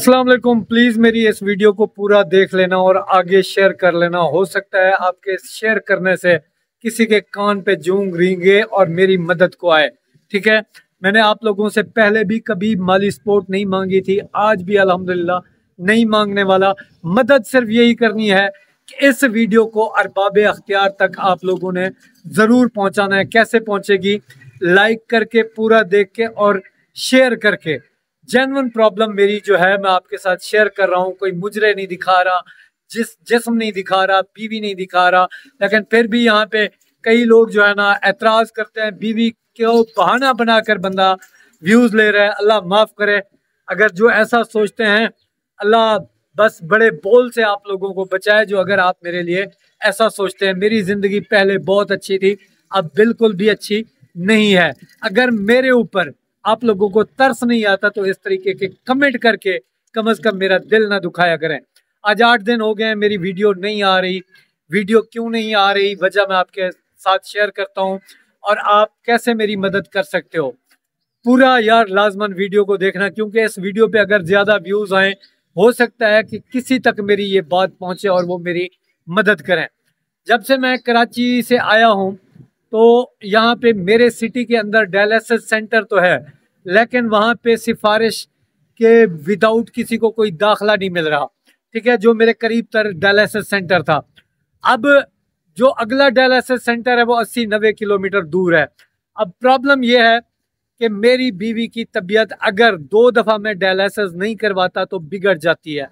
अस्सलाम वालेकुम। प्लीज़ मेरी इस वीडियो को पूरा देख लेना और आगे शेयर कर लेना। हो सकता है आपके शेयर करने से किसी के कान पे जूं रेंगे और मेरी मदद को आए। ठीक है, मैंने आप लोगों से पहले भी कभी माली सपोर्ट नहीं मांगी थी, आज भी अल्हम्दुलिल्लाह नहीं मांगने वाला। मदद सिर्फ यही करनी है कि इस वीडियो को अरबाब अख्तियार तक आप लोगों ने ज़रूर पहुंचाना है। कैसे पहुंचेगी? लाइक करके, पूरा देख के और शेयर करके। जेन्युइन प्रॉब्लम मेरी जो है मैं आपके साथ शेयर कर रहा हूँ। कोई मुजरे नहीं दिखा रहा, जिस्म नहीं दिखा रहा, बीवी नहीं दिखा रहा, लेकिन फिर भी यहाँ पे कई लोग जो है ना एतराज करते हैं। बीवी क्यों बहाना बनाकर बंदा व्यूज ले रहा है। अल्लाह माफ करे अगर जो ऐसा सोचते हैं। अल्लाह बस बड़े बोल से आप लोगों को बचाए जो अगर आप मेरे लिए ऐसा सोचते हैं। मेरी जिंदगी पहले बहुत अच्छी थी, अब बिल्कुल भी अच्छी नहीं है। अगर मेरे ऊपर आप लोगों को तरस नहीं आता तो इस तरीके के कमेंट करके कम से कम मेरा दिल ना दुखाया करें। आज 8 दिन हो गए हैं मेरी वीडियो नहीं आ रही। वीडियो क्यों नहीं आ रही, वजह मैं आपके साथ शेयर करता हूं और आप कैसे मेरी मदद कर सकते हो। पूरा यार लाजमन वीडियो को देखना, क्योंकि इस वीडियो पे अगर ज्यादा व्यूज आए हो सकता है कि किसी तक मेरी ये बात पहुंचे और वो मेरी मदद करें। जब से मैं कराची से आया हूं तो यहाँ पे मेरे सिटी के अंदर डायलिसिस सेंटर तो है, लेकिन वहाँ पे सिफारिश के विदाउट किसी को कोई दाखला नहीं मिल रहा। ठीक है, जो मेरे करीब तर डायलिसिस सेंटर था, अब जो अगला डायलिसिस सेंटर है वो 80-90 किलोमीटर दूर है। अब प्रॉब्लम यह है कि मेरी बीवी की तबीयत अगर 2 दफा मैं डायलिसिस नहीं करवाता तो बिगड़ जाती है।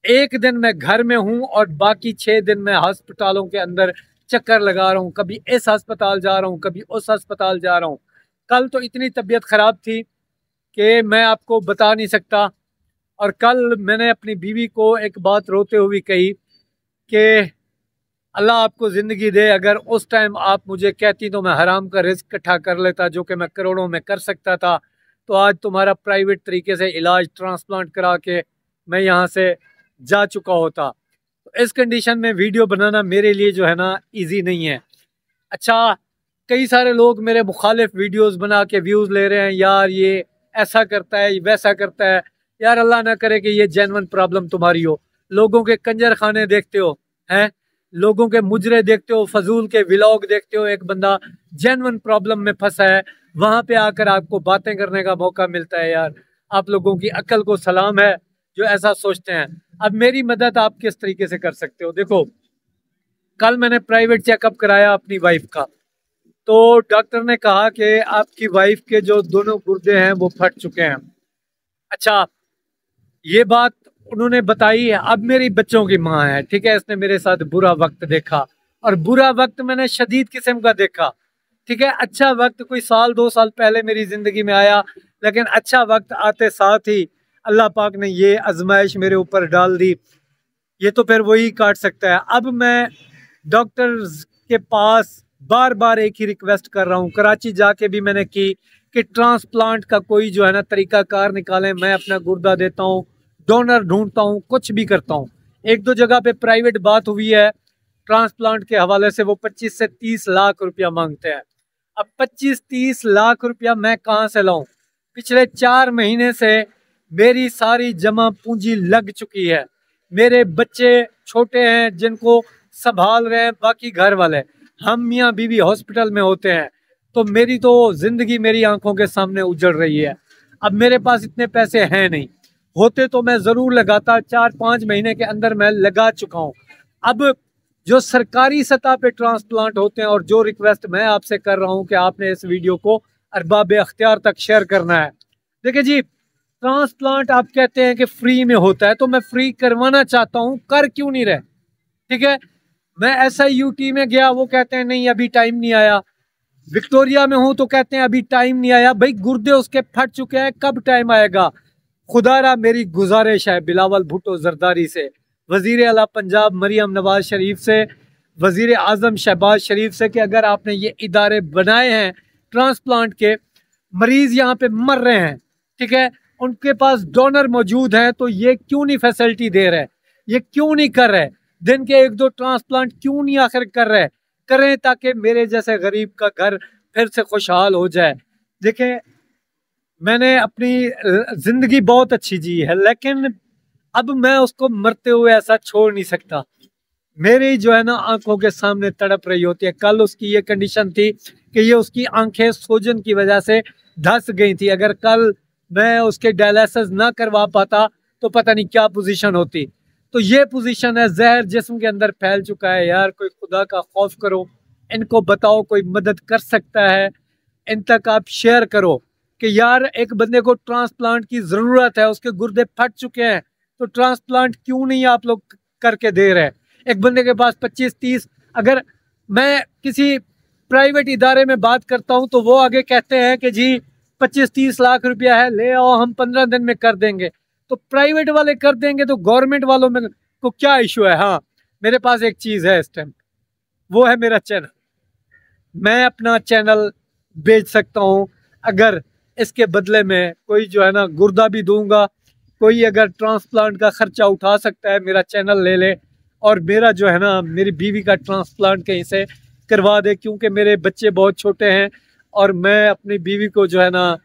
एक दिन मैं घर में हूं और बाकी 6 दिन मैं अस्पतालों के अंदर चक्कर लगा रहा हूँ। कभी इस अस्पताल जा रहा हूँ, कभी उस अस्पताल जा रहा हूँ। कल तो इतनी तबीयत खराब थी कि मैं आपको बता नहीं सकता। और कल मैंने अपनी बीवी को एक बात रोते हुए कही कि अल्लाह आपको ज़िंदगी दे, अगर उस टाइम आप मुझे कहती तो मैं हराम का रिस्क इकट्ठा कर लेता जो कि मैं करोड़ों में कर सकता था। तो आज तुम्हारा प्राइवेट तरीके से इलाज ट्रांसप्लांट करा के मैं यहाँ से जा चुका होता। तो इस कंडीशन में वीडियो बनाना मेरे लिए जो है ना इजी नहीं है। अच्छा, कई सारे लोग मेरे मुखालिफ वीडियोस बना के व्यूज़ ले रहे हैं, यार ये ऐसा करता है, वैसा करता है। यार अल्लाह ना करे कि ये जेन्युइन प्रॉब्लम तुम्हारी हो। लोगों के कंजर खाने देखते हो, हैं, लोगों के मुजरे देखते हो, फजूल के व्लॉग देखते हो। एक बंदा जेन्युइन प्रॉब्लम में फंसा है, वहां पे आकर आपको बातें करने का मौका मिलता है। यार आप लोगों की अक्ल को सलाम है जो ऐसा सोचते हैं। अब मेरी मदद आप किस तरीके से कर सकते हो? देखो, कल मैंने प्राइवेट चेकअप कराया अपनी वाइफ का, तो डॉक्टर ने कहा कि आपकी वाइफ के जो दोनों गुर्दे हैं वो फट चुके हैं। अच्छा, ये बात उन्होंने बताई है। अब मेरी बच्चों की माँ है, ठीक है, इसने मेरे साथ बुरा वक्त देखा और बुरा वक्त मैंने शदीद किस्म का देखा। ठीक है, अच्छा वक्त कोई 1-2 साल पहले मेरी जिंदगी में आया, लेकिन अच्छा वक्त आते साथ ही अल्लाह पाक ने ये आजमाइश मेरे ऊपर डाल दी। ये तो फिर वही काट सकता है। अब मैं डॉक्टर के पास बार बार एक ही रिक्वेस्ट कर रहा हूँ, कराची जाके भी मैंने की कि ट्रांसप्लांट का कोई जो है ना तरीका कार निकालें। मैं अपना गुर्दा देता हूँ, डोनर ढूंढता हूँ, कुछ भी करता हूँ। 1-2 जगह पे प्राइवेट बात हुई है ट्रांसप्लांट के हवाले से, वो 25 से 30 लाख रुपया मांगते हैं। अब 25-30 लाख रुपया मैं कहाँ से लाऊं? पिछले 4 महीने से मेरी सारी जमा पूंजी लग चुकी है। मेरे बच्चे छोटे हैं जिनको संभाल रहे हैं बाकी घर वाले, हम मियाँ बीवी हॉस्पिटल में होते हैं। तो मेरी तो जिंदगी मेरी आंखों के सामने उजड़ रही है। अब मेरे पास इतने पैसे हैं नहीं, होते तो मैं जरूर लगाता। 4-5 महीने के अंदर मैं लगा चुका हूँ। अब जो सरकारी सतह पे ट्रांसप्लांट होते हैं, और जो रिक्वेस्ट मैं आपसे कर रहा हूँ कि आपने इस वीडियो को अरबाब अख्तियार तक शेयर करना है। देखिए जी, ट्रांसप्लांट आप कहते हैं कि फ्री में होता है, तो मैं फ्री करवाना चाहता हूँ, कर क्यों नहीं रहे? ठीक है, मैं SIUT में गया, वो कहते हैं नहीं अभी टाइम नहीं आया। विक्टोरिया में हूं तो कहते हैं अभी टाइम नहीं आया। भाई गुर्दे उसके फट चुके हैं, कब टाइम आएगा? खुदारा मेरी गुजारिश है बिलावल भुट्टो जरदारी से, वजीर आला पंजाब मरियम नवाज शरीफ से, वजीर आजम शहबाज शरीफ से, कि अगर आपने ये इदारे बनाए हैं ट्रांसप्लांट के, मरीज यहाँ पे मर रहे हैं, ठीक है, उनके पास डोनर मौजूद हैं, तो ये क्यों नहीं फैसिलिटी दे रहे? ये क्यों नहीं कर रहे? दिन के 1-2 ट्रांसप्लांट क्यों नहीं आखिर कर रहे? करें ताकि मेरे जैसे गरीब का घर फिर से खुशहाल हो जाए। देखें, मैंने अपनी जिंदगी बहुत अच्छी जी है, लेकिन अब मैं उसको मरते हुए ऐसा छोड़ नहीं सकता। मेरी जो है ना आंखों के सामने तड़प रही होती है। कल उसकी ये कंडीशन थी कि ये उसकी आंखें सूजन की वजह से धंस गई थी। अगर कल मैं उसके डायलिसिस ना करवा पाता तो पता नहीं क्या पोजीशन होती। तो ये पोजीशन है, जहर जिस्म के अंदर फैल चुका है। यार कोई खुदा का खौफ करो, इनको बताओ कोई मदद कर सकता है, इन तक आप शेयर करो कि यार एक बंदे को ट्रांसप्लांट की जरूरत है, उसके गुर्दे फट चुके हैं, तो ट्रांसप्लांट क्यों नहीं आप लोग करके दे रहे हैं। एक बंदे के पास 25-30, अगर मैं किसी प्राइवेट इदारे में बात करता हूं तो वो आगे कहते हैं कि जी 25-30 लाख रुपया है, ले आओ हम 15 दिन में कर देंगे। तो प्राइवेट वाले कर देंगे तो गवर्नमेंट वालों में को क्या इशू है। हाँ, मेरे पास एक चीज है इस टाइम, वो है मेरा चैनल। मैं अपना चैनल बेच सकता हूं अगर इसके बदले में कोई जो है ना गुर्दा भी दूंगा। कोई अगर ट्रांसप्लांट का खर्चा उठा सकता है मेरा चैनल ले ले, और मेरा जो है ना मेरी बीवी का ट्रांसप्लांट कहीं से करवा दे, क्योंकि मेरे बच्चे बहुत छोटे हैं और मैं अपनी बीवी को जो है ना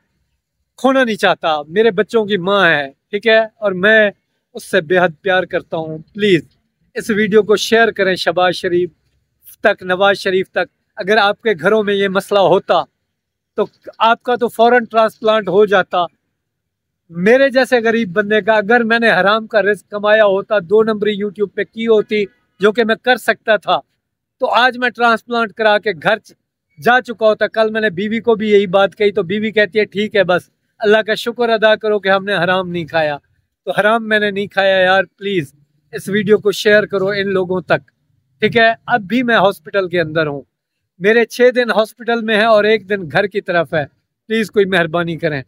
खोना नहीं चाहता। मेरे बच्चों की माँ है, ठीक है, और मैं उससे बेहद प्यार करता हूँ। प्लीज़ इस वीडियो को शेयर करें शहबाज शरीफ तक, नवाज शरीफ तक। अगर आपके घरों में ये मसला होता तो आपका तो फौरन ट्रांसप्लांट हो जाता। मेरे जैसे गरीब बंदे का, अगर मैंने हराम का रिस्क कमाया होता, 2 नंबरी यूट्यूब पे की होती, जो कि मैं कर सकता था, तो आज मैं ट्रांसप्लांट करा के घर जा चुका होता। कल मैंने बीवी को भी यही बात कही तो बीवी कहती है ठीक है, बस अल्लाह का शुक्र अदा करो कि हमने हराम नहीं खाया। तो हराम मैंने नहीं खाया यार। प्लीज़ इस वीडियो को शेयर करो इन लोगों तक, ठीक है। अब भी मैं हॉस्पिटल के अंदर हूँ, मेरे 6 दिन हॉस्पिटल में है और 1 दिन घर की तरफ है। प्लीज़ कोई मेहरबानी करें।